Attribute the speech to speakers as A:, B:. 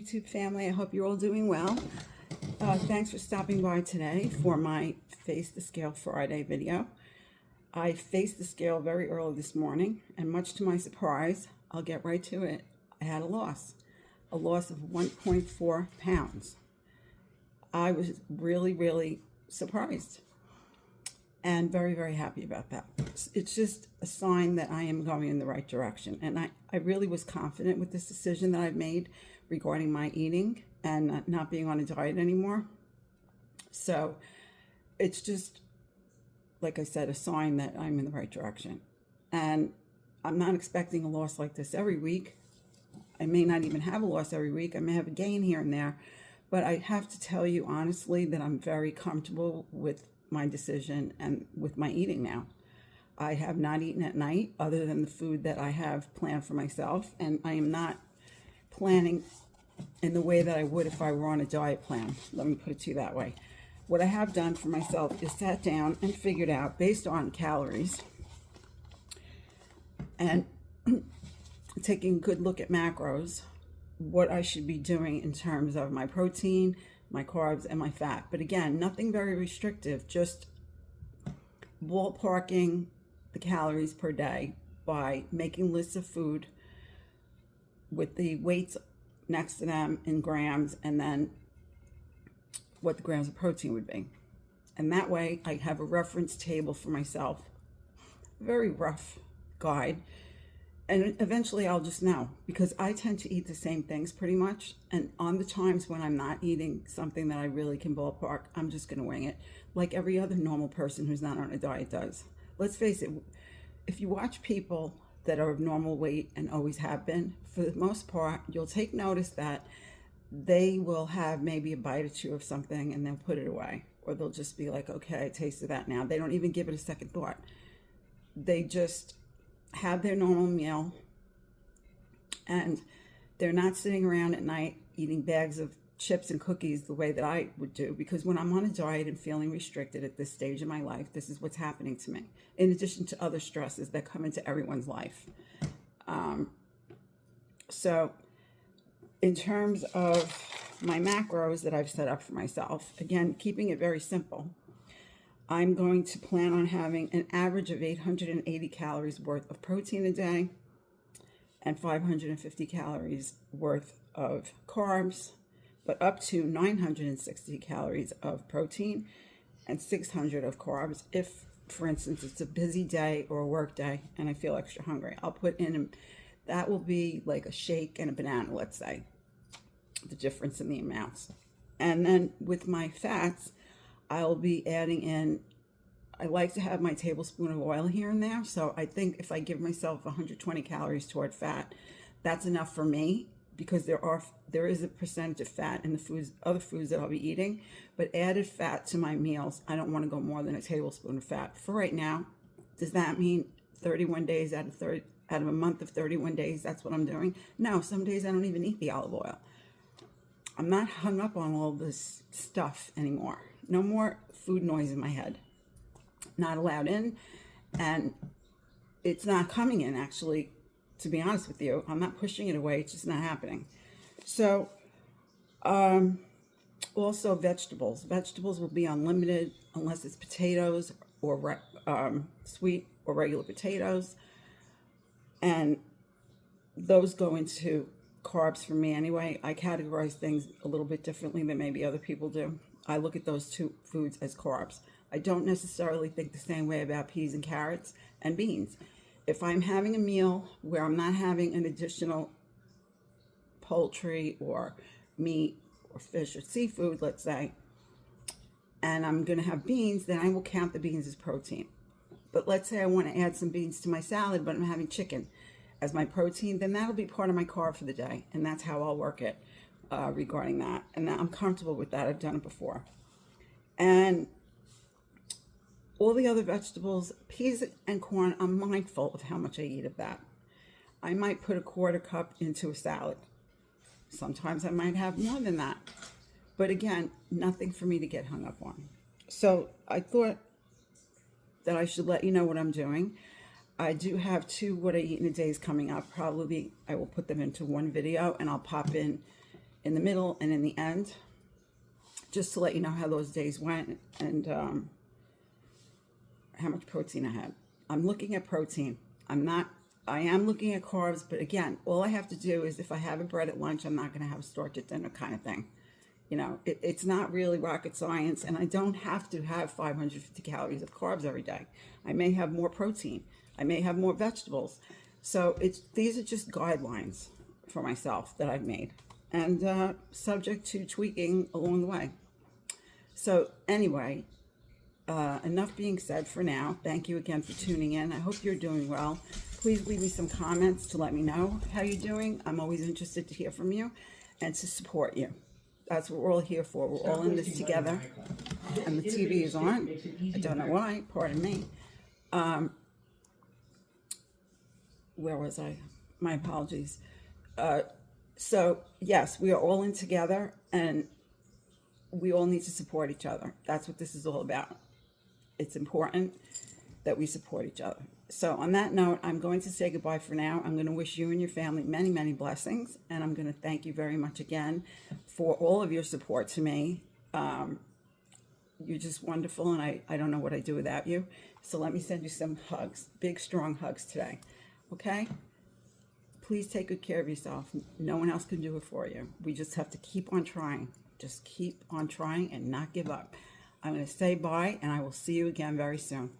A: YouTube family. I hope you're all doing well. Thanks for stopping by today for my Face the Scale Friday video. I faced the scale very early this morning, and much to my surprise, I'll get right to it, I had a loss of 1.4 pounds. I was really surprised and very happy about that. It's just a sign that I am going in the right direction, and I really was confident with this decision that I've made regarding my eating and not being on a diet anymore. So it's just, like I said, a sign that I'm in the right direction. And I'm not expecting a loss like this every week. I may not even have a loss every week. I may have a gain here and there. But I have to tell you honestly that I'm very comfortable with my decision and with my eating now. I have not eaten at night other than the food that I have planned for myself. And I am not planning in the way that I would if I were on a diet plan. Let me put it to you that way. What I have done for myself is sat down and figured out, based on calories and taking a good look at macros, what I should be doing in terms of my protein, my carbs, and my fat. But again, nothing very restrictive, just ballparking the calories per day by making lists of food with the weights next to them in grams, and then what the grams of protein would be. And that way I have a reference table for myself, very rough guide, and eventually I'll just know, because I tend to eat the same things pretty much, and on the times when I'm not eating something that I really can ballpark, I'm just going to wing it, like every other normal person who's not on a diet does. Let's face it, if you watch people that are of normal weight and always have been, for the most part, you'll take notice that they will have maybe a bite or two of something and they'll put it away, or they'll just be like, okay, I tasted that now. They don't even give it a second thought. They just have their normal meal, and they're not sitting around at night eating bags of chips and cookies the way that I would do, because when I'm on a diet and feeling restricted at this stage of my life, this is what's happening to me, in addition to other stresses that come into everyone's life. So in terms of my macros that I've set up for myself, again, keeping it very simple, I'm going to plan on having an average of 880 calories worth of protein a day and 550 calories worth of carbs, but up to 960 calories of protein and 600 of carbs. If, for instance, it's a busy day or a work day and I feel extra hungry, I'll put in, that will be like a shake and a banana, let's say, the difference in the amounts. And then with my fats, I'll be adding in, I like to have my tablespoon of oil here and there. So I think if I give myself 120 calories toward fat, that's enough for me, because there is a percentage of fat in the foods, other foods that I'll be eating. But added fat to my meals, I don't want to go more than a tablespoon of fat for right now. Does that mean 31 days out of a month of 31 days, that's what I'm doing? No, some days I don't even eat the olive oil. I'm not hung up on all this stuff anymore. No more food noise in my head. Not allowed in, and it's not coming in, actually, to be honest with you. I'm not pushing it away, it's just not happening. So, also vegetables. Vegetables will be unlimited unless it's potatoes or sweet or regular potatoes, and those go into carbs for me anyway. I categorize things a little bit differently than maybe other people do. I look at those two foods as carbs. I don't necessarily think the same way about peas and carrots and beans. If I'm having a meal where I'm not having an additional poultry or meat or fish or seafood, let's say, and I'm going to have beans, then I will count the beans as protein. But let's say I want to add some beans to my salad, but I'm having chicken as my protein, then that'll be part of my carb for the day, and that's how I'll work it regarding that. And I'm comfortable with that. I've done it before. And all the other vegetables, peas and corn, I'm mindful of how much I eat of that. I might put a quarter cup into a salad. Sometimes I might have more than that. But again, nothing for me to get hung up on. So I thought that I should let you know what I'm doing. I do have 2 what I eat in a days coming up. Probably I will put them into one video, and I'll pop in in the middle and in the end, just to let you know how those days went and how much protein I had. I'm looking at protein. I am looking at carbs, but again, all I have to do is if I have a bread at lunch, I'm not going to have a starch at dinner kind of thing. You know, it's not really rocket science, and I don't have to have 550 calories of carbs every day. I may have more protein. I may have more vegetables. So these are just guidelines for myself that I've made, and subject to tweaking along the way. So anyway, enough being said for now. Thank you again for tuning in. I hope you're doing well. Please leave me some comments to let me know how you're doing. I'm always interested to hear from you and to support you. That's what we're all here for. We're all in this together. And the TV is on. I don't know why. Pardon me. Where was I? My apologies. So, yes, we are all in together, and we all need to support each other. That's what this is all about. It's important that we support each other. So on that note, I'm going to say goodbye for now. I'm going to wish you and your family many, many blessings. And I'm going to thank you very much again for all of your support to me. You're just wonderful, and I don't know what I'd do without you. So let me send you some hugs, big, strong hugs today. Okay? Please take good care of yourself. No one else can do it for you. We just have to keep on trying. Just keep on trying and not give up. I'm going to say bye, and I will see you again very soon.